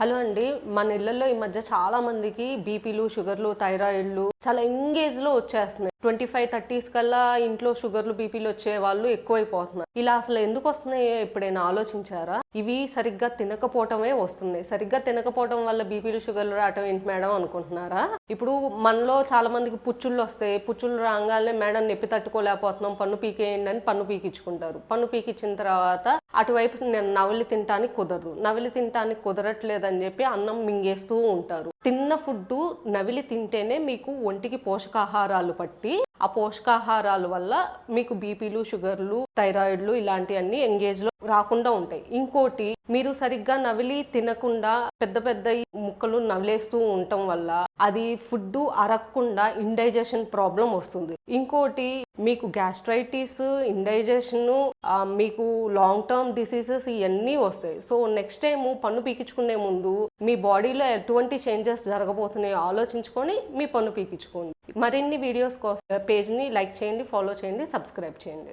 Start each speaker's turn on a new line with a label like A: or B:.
A: Hello అండి. మన ఇళ్లలో ఈ మధ్య చాలా మందికి బీపీలు, షుగర్లు, థైరాయిడ్లు చాలా యంగ్ ఏజ్‌లో వచ్చేస్తున్నాయి. 25, 30s కల్లా ఇంట్లో షుగర్లు, బీపీలు వచ్చే వాళ్ళు ఎక్కువైపోతున్నారు. ఇలా అసలు ఎందుకు వస్తున్నాయో ఎప్పుడైనా ఆలోచించారా? ఇవి సరిగ్గా తినకపోవటమే వస్తున్నాయి. సరిగ్గా తినకపోవడం వల్ల బీపీలు, షుగర్లు రావటం ఏంటి మేడం అనుకుంటున్నారా? ఇప్పుడు మనలో చాలా మందికి పుచ్చుళ్ళు వస్తాయి. పుచ్చుళ్ళు రాగానే మేడం నొప్పి తట్టుకోలేకపోతున్నాం, పన్ను పీకేయండి అని పన్ను పీకించుకుంటారు. పన్ను పీకించిన తర్వాత అటువైపు నేను నవిలి తినటానికి కుదరదు. నవిలి తినటానికి కుదరట్లేదని చెప్పి అన్నం మింగేస్తూ ఉంటారు. తిన్న ఫుడ్డు నవిలి తింటేనే మీకు ఒంటికి పోషకాహారాలు పట్టి ఆ పోషకాహారాల వల్ల మీకు బీపీలు, షుగర్లు, థైరాయిడ్లు ఇలాంటివన్నీ ఎంగేజ్లో రాకుండా ఉంటాయి. ఇంకోటి, మీరు సరిగ్గా నవిలి తినకుండా పెద్ద పెద్ద ముక్కలు నవిలేస్తూ ఉండటం వల్ల అది ఫుడ్ అరగకుండా ఇండైజెషన్ ప్రాబ్లం వస్తుంది. ఇంకోటి, మీకు గ్యాస్ట్రైటిస్, ఇండైజెషన్, మీకు లాంగ్ టర్మ్ డిసీజెస్ ఇవన్నీ వస్తాయి. సో నెక్స్ట్ టైం పన్ను పీకించుకునే ముందు మీ బాడీలో ఎటువంటి చేంజెస్ జరగబోతున్నాయో ఆలోచించుకొని మీ పన్ను పీకించుకోండి. మరిన్ని వీడియోస్ కోసం పేజ్ని లైక్ చేయండి, ఫాలో చేయండి, సబ్స్క్రైబ్ చేయండి.